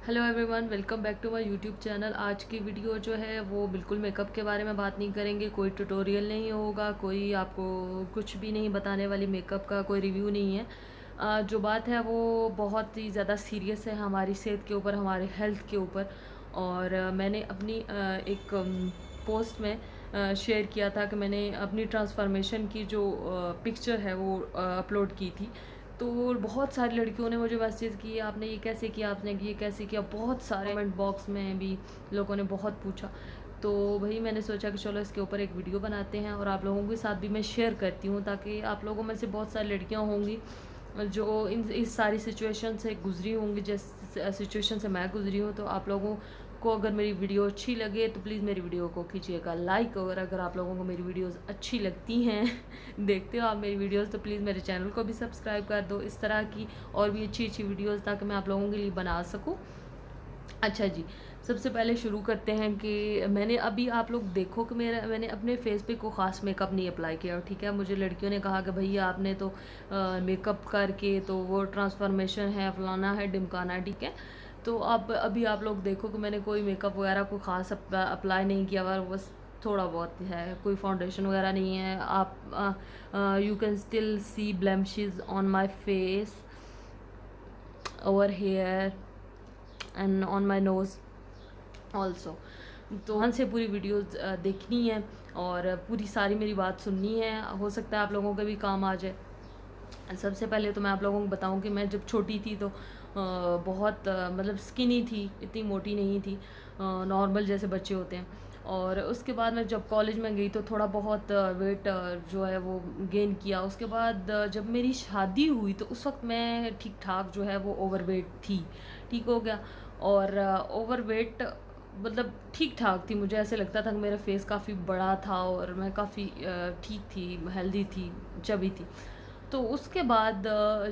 Hello everyone, welcome back to my YouTube channel. आज की video जो है वो बिल्कुल मेकअप के बारे में बात नहीं करेंगे। कोई ट्यूटोरियल नहीं होगा, कोई आपको कुछ भी नहीं बताने वाली, मेकअप का कोई रिव्यू नहीं है। जो बात है वो बहुत ही ज़्यादा सीरियस है हमारी सेहत के ऊपर, हमारे हेल्थ के ऊपर। और मैंने अपनी एक पोस्ट में शेयर किया था कि मैंने अपनी ट्रांसफॉर्मेशन की जो पिक्चर है वो अपलोड की थी। तो बहुत सारी लड़कियों ने मुझे मैसेज किए, आपने ये कैसे किया, आपने ये कैसे किया। बहुत सारे कमेंट बॉक्स में भी लोगों ने बहुत पूछा। तो भाई मैंने सोचा कि चलो इसके ऊपर एक वीडियो बनाते हैं और आप लोगों के साथ भी मैं शेयर करती हूँ, ताकि आप लोगों में से बहुत सारी लड़कियाँ होंगी जो इस सारी सिचुएशन से गुजरी होंगी, जिस सिचुएशन से मैं गुजरी हूँ। तो आप लोगों को अगर मेरी वीडियो अच्छी लगे तो प्लीज़ मेरी वीडियो को कीजिएगा लाइक। और अगर आप लोगों को मेरी वीडियोस अच्छी लगती हैं देखते हो आप मेरी वीडियोस, तो प्लीज़ मेरे चैनल को भी सब्सक्राइब कर दो, इस तरह की और भी अच्छी अच्छी वीडियोस ताकि मैं आप लोगों के लिए बना सकूँ। अच्छा जी, सबसे पहले शुरू करते हैं कि मैंने अभी, आप लोग देखो कि मैंने अपने फेस पे कोई ख़ास मेकअप नहीं अप्लाई किया, ठीक है। मुझे लड़कियों ने कहा कि भैया आपने तो मेकअप करके तो वो ट्रांसफॉर्मेशन है, फलाना है, ढिमकाना है, ठीक है। तो अब अभी आप लोग देखो कि मैंने कोई मेकअप वगैरह कोई ख़ास अप्लाई नहीं किया हुआ, बस थोड़ा बहुत है, कोई फाउंडेशन वगैरह नहीं है। आप you can still see blemishes on my face, over here and on my nose also. तो ध्यान से पूरी वीडियो देखनी है और पूरी सारी मेरी बात सुननी है, हो सकता है आप लोगों के भी काम आ जाए। सबसे पहले तो मैं आप लोगों को बताऊं कि मैं जब छोटी थी तो बहुत मतलब स्किनी थी, इतनी मोटी नहीं थी, नॉर्मल जैसे बच्चे होते हैं। और उसके बाद मैं जब कॉलेज में गई तो थोड़ा बहुत वेट जो है वो गेन किया। उसके बाद जब मेरी शादी हुई तो उस वक्त मैं ठीक ठाक जो है वो ओवरवेट थी, ठीक हो गया। और ओवरवेट मतलब ठीक ठाक थी, मुझे ऐसे लगता था कि मेरा फेस काफ़ी बड़ा था और मैं काफ़ी ठीक थी, हेल्दी थी, चबी थी। तो उसके बाद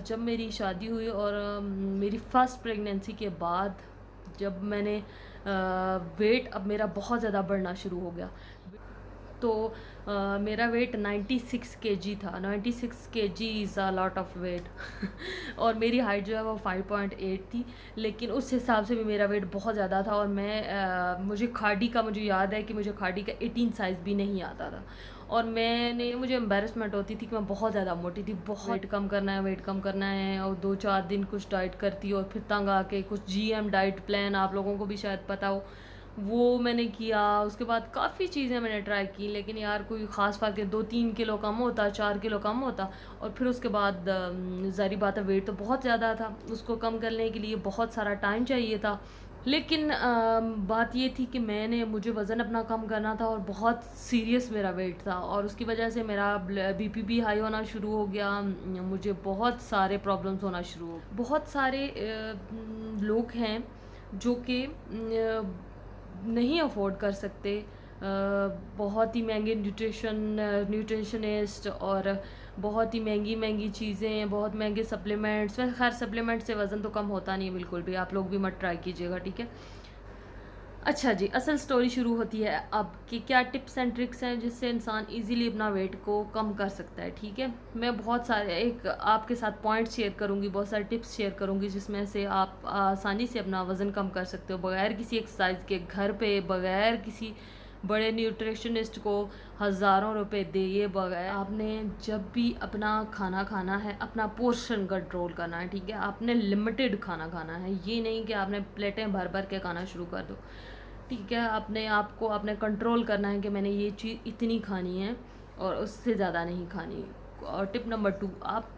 जब मेरी शादी हुई और मेरी फर्स्ट प्रेगनेंसी के बाद जब मैंने वेट अब मेरा बहुत ज़्यादा बढ़ना शुरू हो गया। तो मेरा वेट 96 केजी था। 96 KG is a lot of weight और मेरी हाइट जो है वो 5.8 थी, लेकिन उस हिसाब से भी मेरा वेट बहुत ज़्यादा था। और मुझे खाड़ी का, मुझे याद है कि मुझे खाड़ी का 18 साइज़ भी नहीं आता था। और मुझे एम्बेरसमेंट होती थी कि मैं बहुत ज़्यादा मोटी थी, बहुत वेट कम करना है, वेट कम करना है। और 2-4 दिन कुछ डाइट करती और फिर तंग आके कुछ जीएम डाइट प्लान, आप लोगों को भी शायद पता हो, वो मैंने किया। उसके बाद काफ़ी चीज़ें मैंने ट्राई की, लेकिन यार कोई ख़ास फ़र्क है, 2-3 किलो कम होता, 4 किलो कम होता। और फिर उसके बाद ज़ाहिर बात है वेट तो बहुत ज़्यादा था, उसको कम करने के लिए बहुत सारा टाइम चाहिए था। लेकिन बात ये थी कि मुझे वज़न अपना कम करना था और बहुत सीरियस मेरा वेट था, और उसकी वजह से मेरा बीपी भी हाई होना शुरू हो गया। मुझे बहुत सारे प्रॉब्लम्स होना शुरू हो गए। बहुत सारे लोग हैं जो कि नहीं अफोर्ड कर सकते बहुत ही महंगे न्यूट्रिशनिस्ट और बहुत ही महंगी महंगी चीज़ें, बहुत महंगे सप्लीमेंट्स। वैसे खैर सप्लीमेंट से वज़न तो कम होता नहीं है बिल्कुल भी, आप लोग भी मत ट्राई कीजिएगा, ठीक है। अच्छा जी, असल स्टोरी शुरू होती है अब कि क्या टिप्स एंड ट्रिक्स हैं जिससे इंसान इजीली अपना वेट को कम कर सकता है, ठीक है। मैं बहुत सारे एक आपके साथ पॉइंट्स शेयर करूंगी, बहुत सारे टिप्स शेयर करूंगी जिसमें से आप आसानी से अपना वज़न कम कर सकते हो, बगैर किसी एक्सरसाइज के, घर पे, बगैर किसी बड़े न्यूट्रिशनिस्ट को हज़ारों रुपए दिए बगैर। आपने जब भी अपना खाना खाना है, अपना पोर्शन कंट्रोल करना है, ठीक है। आपने लिमिटेड खाना खाना है, ये नहीं कि आपने प्लेटें भर भर के खाना शुरू कर दो, ठीक है। अपने आप को आपने कंट्रोल करना है कि मैंने ये चीज़ इतनी खानी है और उससे ज़्यादा नहीं खानी। और टिप नंबर 2, आप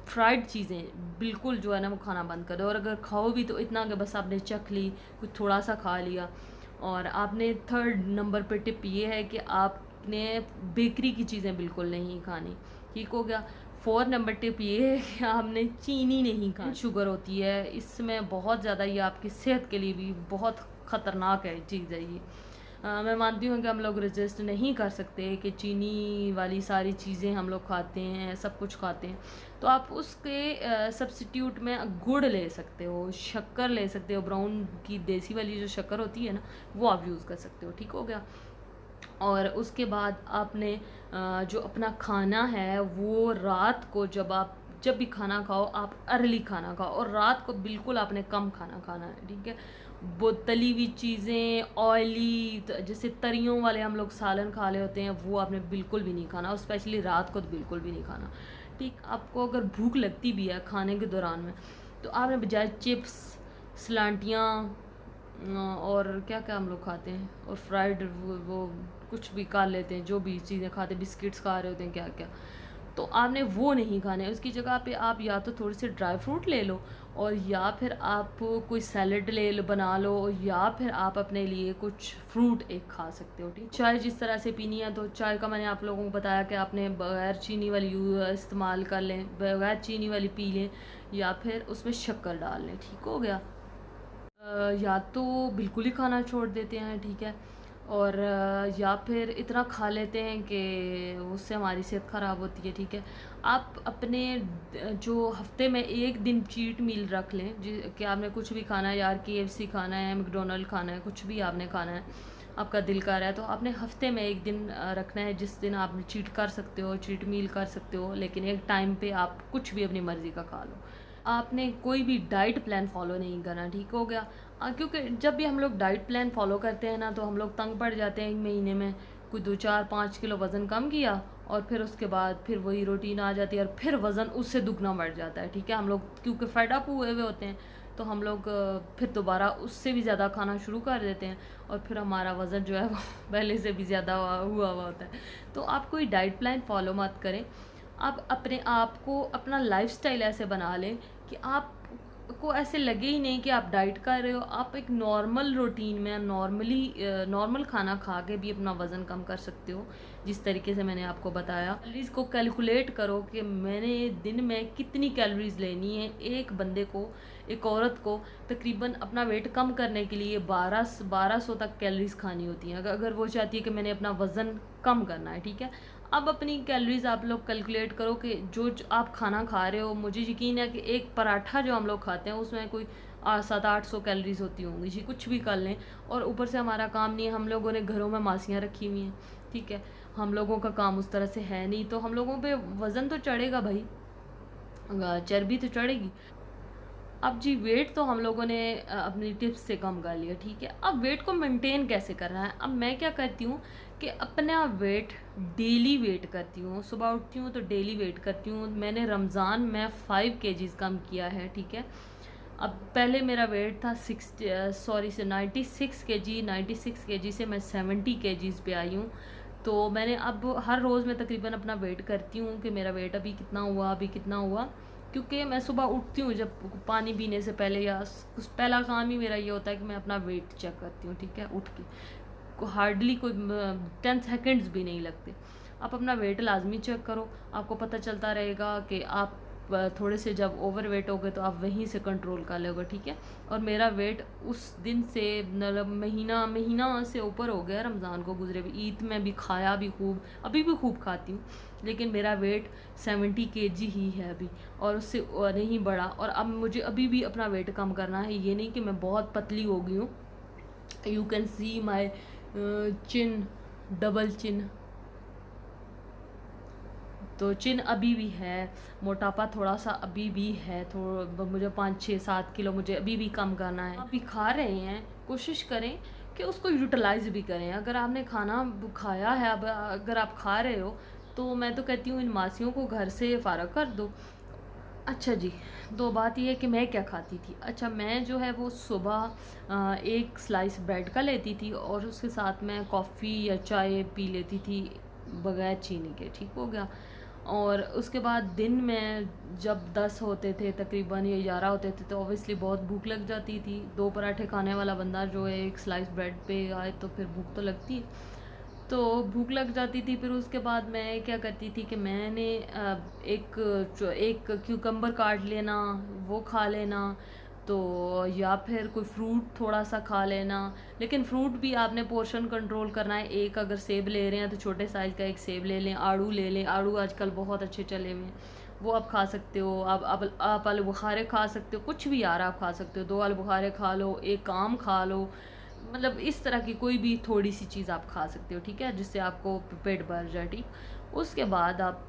फ्राइड चीज़ें बिल्कुल जो है ना वो खाना बंद कर दो। और अगर खाओ भी तो इतना कि बस आपने चख ली, कुछ थोड़ा सा खा लिया। और आपने थर्ड नंबर पे टिप ये है कि आपने बेकरी की चीज़ें बिल्कुल नहीं खानी, ठीक हो गया। 4 नंबर टिप ये है कि आपने चीनी नहीं खानी, शुगर होती है इसमें बहुत ज़्यादा, ये आपकी सेहत के लिए भी बहुत ख़तरनाक है चीज़ है ये। मैं मानती हूँ कि हम लोग रजिस्ट नहीं कर सकते कि चीनी वाली सारी चीज़ें हम लोग खाते हैं, सब कुछ खाते हैं। तो आप उसके सब्स्टिट्यूट में गुड़ ले सकते हो, शक्कर ले सकते हो, ब्राउन की देसी वाली जो शक्कर होती है ना, वो आप यूज़ कर सकते हो, ठीक हो गया। और उसके बाद आपने जो अपना खाना है वो रात को जब आप जब भी खाना खाओ आप अर्ली खाना खाओ, और रात को बिल्कुल आपने कम खाना खाना है, ठीक है। वो तली हुई चीज़ें, ऑयली, जैसे तरियों वाले हम लोग सालन खा रहे होते हैं, वो आपने बिल्कुल भी नहीं खाना, और स्पेशली रात को तो बिल्कुल भी नहीं खाना, ठीक। आपको अगर भूख लगती भी है खाने के दौरान में, तो आपने बजाय चिप्स, सलांटियाँ और क्या क्या हम लोग खाते हैं, और फ्राइड वो कुछ भी खा लेते हैं, जो भी चीज़ें खाते हैं, बिस्किट्स खा रहे होते हैं, क्या क्या, तो आपने वो नहीं खाने। उसकी जगह पे आप या तो थोड़े से ड्राई फ्रूट ले लो, और या फिर आप कोई सैलड ले लो, बना लो, या फिर आप अपने लिए कुछ फ्रूट एक खा सकते हो, ठीक। चाय जिस तरह से पीनी है, तो चाय का मैंने आप लोगों को बताया कि आपने बगैर चीनी वाली इस्तेमाल कर लें, बगैर चीनी वाली पी लें, या फिर उसमें शक्कर डाल लें, ठीक हो गया। या तो बिल्कुल ही खाना छोड़ देते हैं, ठीक है, और या फिर इतना खा लेते हैं कि उससे हमारी सेहत ख़राब होती है, ठीक है। आप अपने जो हफ्ते में एक दिन चीट मील रख लें, कि आपने कुछ भी खाना है यार, KFC खाना है, मैकडोनल्ड खाना है, कुछ भी आपने खाना है, आपका दिल कर रहा है, तो आपने हफ्ते में एक दिन रखना है जिस दिन आप चीट कर सकते हो, चीट मील कर सकते हो, लेकिन एक टाइम पे आप कुछ भी अपनी मर्ज़ी का खा लो। आपने कोई भी डाइट प्लान फॉलो नहीं करना, ठीक हो गया। क्योंकि जब भी हम लोग डाइट प्लान फॉलो करते हैं ना, तो हम लोग तंग पड़ जाते हैं एक महीने में, कोई 2 4 5 किलो वज़न कम किया, और फिर उसके बाद फिर वही रूटीन आ जाती है, और फिर वज़न उससे दुगना बढ़ जाता है, ठीक है। हम लोग क्योंकि फेड अप हुए हुए होते हैं, तो हम लोग फिर दोबारा उससे भी ज़्यादा खाना शुरू कर देते हैं, और फिर हमारा वज़न जो है वो पहले से भी ज़्यादा हुआ होता है। तो आप कोई डाइट प्लान फॉलो मत करें। आप अपने आप को, अपना लाइफस्टाइल ऐसे बना लें कि आप को ऐसे लगे ही नहीं कि आप डाइट कर रहे हो। आप एक नॉर्मल रूटीन में नॉर्मल खाना खा के भी अपना वज़न कम कर सकते हो, जिस तरीके से मैंने आपको बताया। कैलोरीज को कैलकुलेट करो कि मैंने दिन में कितनी कैलोरीज लेनी है। एक बंदे को, एक औरत को तकरीबन अपना वेट कम करने के लिए 1200 तक कैलोरीज खानी होती हैं, अगर वो चाहती है कि मैंने अपना वज़न कम करना है, ठीक है। अब अपनी कैलोरीज आप लोग कैलकुलेट करो कि जो आप खाना खा रहे हो, मुझे यकीन है कि एक पराठा जो हम लोग खाते हैं उसमें कोई 700-800 कैलोरीज होती होंगी जी, कुछ भी कर लें। और ऊपर से हमारा काम नहीं है, हम लोगों ने घरों में मासियाँ रखी हुई हैं, ठीक है, हम लोगों का काम उस तरह से है नहीं, तो हम लोगों पे वज़न तो चढ़ेगा भाई, चर्बी तो चढ़ेगी। अब जी वेट तो हम लोगों ने अपनी टिप्स से कम कर लिया, ठीक है। अब वेट को मेंटेन कैसे करना है, अब मैं क्या करती हूँ कि अपना वेट डेली वेट करती हूँ। सुबह उठती हूँ तो डेली वेट करती हूँ। मैंने रमज़ान में 5 kgs कम किया है, ठीक है। अब पहले मेरा वेट था 96 kg, 96 kg से मैं 70 kgs पे आई हूँ। तो मैंने अब हर रोज़ मैं तकरीबन अपना वेट करती हूँ कि मेरा वेट अभी कितना हुआ, अभी कितना हुआ, क्योंकि मैं सुबह उठती हूँ जब पानी पीने से पहले, या कुछ पहला काम ही मेरा ये होता है कि मैं अपना वेट चेक करती हूँ, ठीक है, उठ के। हार्डली कोई 10 सेकेंड्स भी नहीं लगते। आप अपना वेट लाजमी चेक करो, आपको पता चलता रहेगा कि आप थोड़े से जब ओवर वेट हो गए तो आप वहीं से कंट्रोल कर लोगे, ठीक है। और मेरा वेट उस दिन से मतलब महीना से ऊपर हो गया, रमज़ान को गुजरे भी, ईद में भी खाया भी खूब, अभी भी खूब खाती हूँ, लेकिन मेरा वेट 70 kg ही है अभी, और उससे नहीं बढ़ा। और अब मुझे अभी भी अपना वेट कम करना है, ये नहीं कि मैं बहुत पतली हो गई हूँ। You can see my chin, double chin, तो चिन अभी भी है, मोटापा थोड़ा सा अभी भी है, थोड़ा मुझे 5 6 7 किलो मुझे अभी भी कम करना है। अभी खा रहे हैं, कोशिश करें कि उसको यूटिलाइज भी करें। अगर आपने खाना खाया है, अब अगर आप खा रहे हो, तो मैं तो कहती हूँ इन मासियों को घर से फ़ारग कर दो। अच्छा जी, तो बात ये है कि मैं क्या खाती थी। अच्छा, मैं जो है वो सुबह एक स्लाइस ब्रेड का लेती थी, और उसके साथ मैं कॉफ़ी या चाय पी लेती थी बगैर चीनी के, ठीक हो गया। और उसके बाद दिन में जब 10 होते थे तकरीबन, या 11 होते थे, तो ऑब्वियसली बहुत भूख लग जाती थी। 2 पराठे खाने वाला बंदा जो है एक स्लाइस ब्रेड पे आए तो फिर भूख तो लगती है, तो भूख लग जाती थी। फिर उसके बाद मैं क्या करती थी कि मैंने एक क्यूकम्बर काट लेना, वो खा लेना, तो या फिर कोई फ्रूट थोड़ा सा खा लेना। लेकिन फ्रूट भी आपने पोर्शन कंट्रोल करना है। एक अगर सेब ले रहे हैं तो छोटे साइज़ का एक सेब ले लें, आड़ू ले लें, आड़ू आजकल बहुत अच्छे चले हुए हैं, वो आप खा सकते हो। आप आलू बुखारे खा सकते हो, कुछ भी यार आप खा सकते हो। 2 आलू बुखारे खा लो, एक आम खा लो, मतलब इस तरह की कोई भी थोड़ी सी चीज़ आप खा सकते हो, ठीक है, जिससे आपको पेट भर जाए, ठीक। उसके बाद आप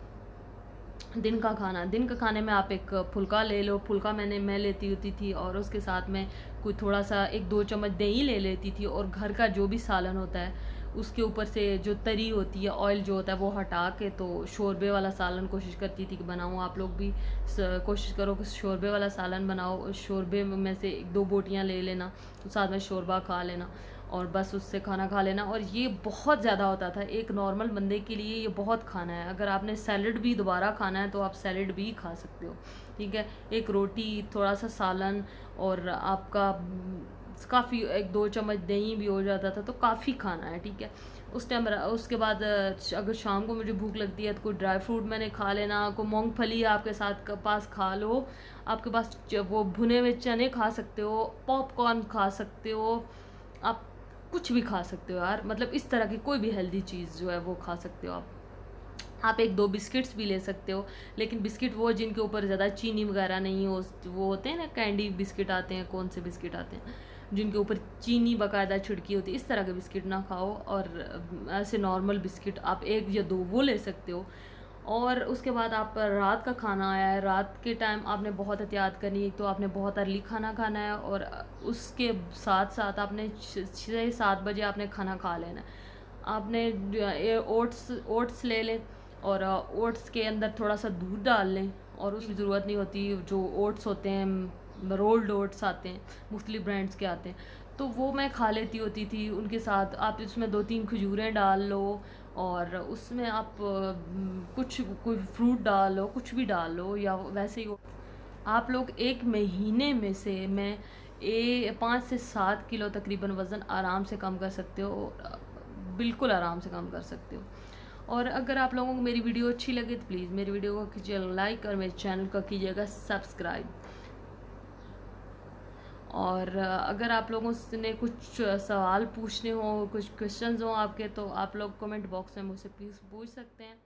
दिन का खाने में आप एक फुल्का ले लो। फुल्का मैं लेती होती थी, और उसके साथ में कोई थोड़ा सा 1-2 चम्मच दही ले लेती थी, और घर का जो भी सालन होता है उसके ऊपर से जो तरी होती है, ऑयल जो होता है वो हटा के, तो शोरबे वाला सालन कोशिश करती थी कि बनाऊँ। आप लोग भी कोशिश करो कि शोरबे वाला सालन बनाओ। शोरबे में से 1-2 बोटियाँ ले लेना, तो साथ में शोरबा खा लेना, और बस उससे खाना खा लेना। और ये बहुत ज़्यादा होता था, एक नॉर्मल बंदे के लिए ये बहुत खाना है। अगर आपने सैलड भी दोबारा खाना है तो आप सैलड भी खा सकते हो, ठीक है। एक रोटी, थोड़ा सा सालन, और आपका काफ़ी 1-2 चम्मच दही भी हो जाता था, तो काफ़ी खाना है, ठीक है। उस टाइम उसके बाद अगर शाम को मुझे भूख लगती है तो कोई ड्राई फ्रूट मैंने खा लेना, कोई मूंगफली आपके साथ पास खा लो, आपके पास वो भुने हुए चने खा सकते हो, पॉपकॉर्न खा सकते हो, आप कुछ भी खा सकते हो यार। मतलब इस तरह की कोई भी हेल्दी चीज़ जो है वो खा सकते हो आप 1-2 बिस्किट्स भी ले सकते हो, लेकिन बिस्किट वो जिनके ऊपर ज़्यादा चीनी वगैरह नहीं हो, वो होते हैं ना कैंडी बिस्किट आते हैं, कौन से बिस्किट आते हैं जिनके ऊपर चीनी बाकायदा छिड़की होती है, इस तरह के बिस्किट ना खाओ। और ऐसे नॉर्मल बिस्किट आप 1 या 2 वो ले सकते हो। और उसके बाद आप रात का खाना आया है, रात के टाइम आपने बहुत एहतियात करनी है। तो आपने बहुत अर्ली खाना खाना है, और उसके साथ साथ आपने 6-7 बजे आपने खाना खा लेना है। आपने ओट्स ले लें, और ओट्स के अंदर थोड़ा सा दूध डाल लें, और उसकी ज़रूरत नहीं होती। जो ओट्स होते हैं, रोल्ड ओट्स आते हैं, मुख्तलिफ ब्रांड्स के आते हैं, तो वो मैं खा लेती होती थी। उनके साथ आप उसमें 2-3 खजूरें डाल लो, और उसमें आप कुछ कोई फ्रूट डाल लो, कुछ भी डाल लो, या वैसे ही आप लोग 1 महीने में से मैं 5 से 7 किलो तकरीबन वज़न आराम से कम कर सकते हो, बिल्कुल आराम से कम कर सकते हो। और अगर आप लोगों को मेरी वीडियो अच्छी लगे तो प्लीज़ मेरी वीडियो को कीजिए लाइक, और मेरे चैनल को कीजिएगा सब्सक्राइब। और अगर आप लोगों ने कुछ सवाल पूछने हो, कुछ क्वेश्चंस हो आपके, तो आप लोग कमेंट बॉक्स में मुझसे प्लीज़ पूछ सकते हैं।